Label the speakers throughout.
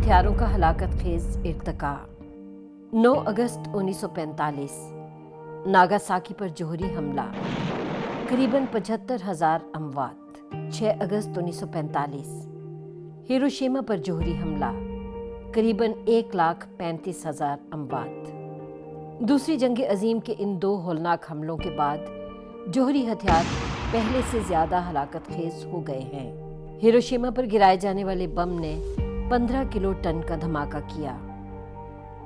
Speaker 1: हथियारों का हलाकत खेज इर्तका। 9 अगस्त 1945 नागासाकी पर जोहरी हमला, करीबन 75,000 अमवात। 6 अगस्त 1945 हिरोशिमा पर जोहरी हमला, करीबन 1,35,000 अमवात। दूसरी जंग अजीम के इन 2 होलनाक हमलों के बाद जोहरी हथियार पहले से ज़्यादा हलाकत खेज हो गए हैं। हिरोशिमा पर गिराए जाने वाले बम ने 15 किलो टन का धमाका किया।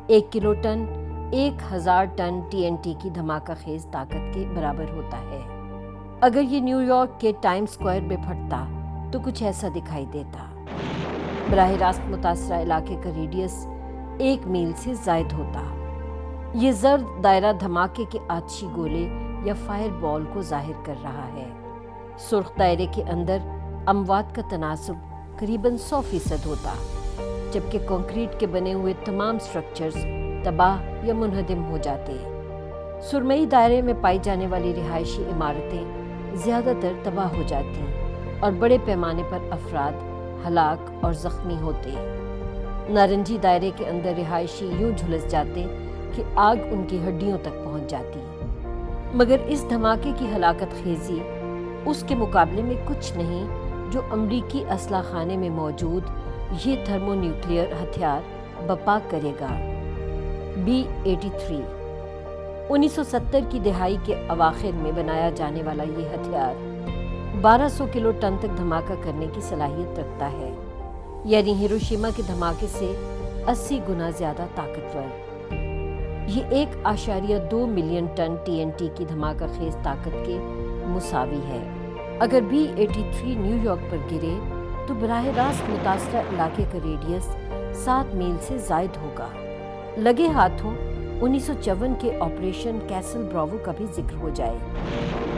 Speaker 1: 1 किलो टन 1,000 टन TNT की धमाका खेज ताकत के बराबर होता है। अगर ये न्यूयॉर्क के टाइम स्क्वायर में फटता तो कुछ ऐसा दिखाई देता। बराह रास्त मुतासरा इलाके का रेडियस 1 मील से ज़ायद होता। ये जर्द दायरा धमाके के आतिशी गोले या फायर बॉल को जाहिर कर रहा है। सुर्ख दायरे के अंदर अमवात का तनासुब करीबन 100% होता, जबकि कंक्रीट के बने हुए तमाम स्ट्रक्चर्स तबाह या मुनहदिम हो जाते। सुरमई दायरे में पाई जाने वाली रिहायशी इमारतें ज़्यादातर तबाह हो जाती और बड़े पैमाने पर अफराद हलाक और ज़ख्मी होते। नारंगी दायरे के अंदर रिहायशी यूं झुलस जाते कि आग उनकी हड्डियों तक पहुंच जाती। मगर इस धमाके की हलाकत खेजी उसके मुकाबले में कुछ नहीं जो अमरीकी असला खाने में मौजूद ये थर्मोन्यूक्लियर हथियार बपा करेगा। B-83 1970 की दहाई के अवाखिर में बनाया जाने वाला ये हथियार 1200 किलो टन तक धमाका करने की सलाहियत रखता है, यानी हिरोशिमा के धमाके से 80 गुना ज़्यादा ताकतवर। ये 1.2 मिलियन टन TNT की धमाका खेज ताकत के मुसावी है। अगर B-83 न्यूयॉर्क पर गिरे तो बराह रास्त मुतासरा इलाके का रेडियस 7 मील से ज़ायद होगा। लगे हाथों 1954 के ऑपरेशन कैसल ब्रावो का भी जिक्र हो जाए,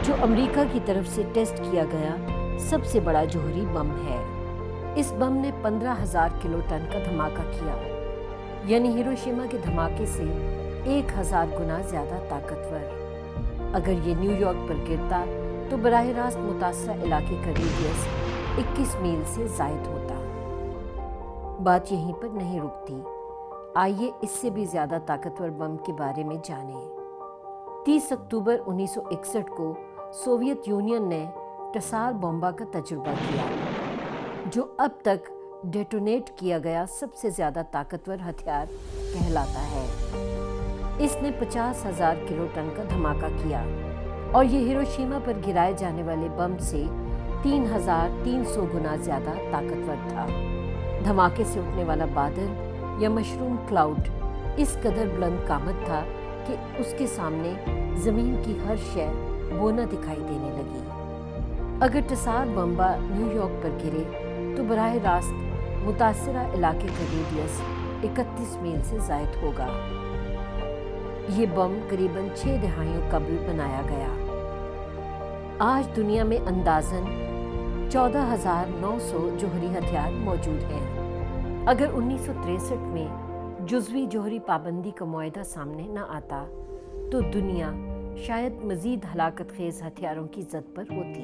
Speaker 1: जो अमेरिका की तरफ से टेस्ट किया गया सबसे बड़ा जोहरी बम है। इस बम ने 15,000 किलो टन का धमाका किया, यानी हिरोशिमा के धमाके से 1,000 गुना ज़्यादा ताकतवर। अगर ये न्यूयॉर्क पर गिरता तो बराह रास्त मुतासरा इलाके का रेडियस 21 मील से ज़ायद होता। बात यहीं पर नहीं रुकती, आइए इससे भी ज़्यादा ताकतवर बम के बारे में जानें। 30 अक्टूबर 1961 को सोवियत यूनियन ने टसार बॉम्बा का तजुर्बा किया, जो अब तक डेटोनेट किया गया सबसे ज़्यादा ताकतवर हथियार कहलाता है। इसने 50,000 किलो टन का धमाका किया और ये हिरोशिमा पर गिराए जाने वाले बम से 3,300 गुना ज़्यादा ताकतवर था। धमाके से उठने वाला बादल या मशरूम क्लाउड इस कदर बुलंद कामत था कि उसके सामने ज़मीन की हर शय बोना दिखाई देने लगी। अगर टसार बम्बा न्यूयॉर्क पर गिरे तो बराह रास्त मुतासरा इलाके का रेडियस 31 मील से ज़ायद होगा। ये बम करीबन 6 दहाइयों कबल बनाया गया। आज दुनिया में अंदाज़न 14,900 जोहरी हथियार मौजूद हैं। अगर 1963 में जुज़वी जोहरी पाबंदी का मुआहदा सामने न आता तो दुनिया शायद मज़ीद हलाकत खेज़ हथियारों की ज़द पर होती।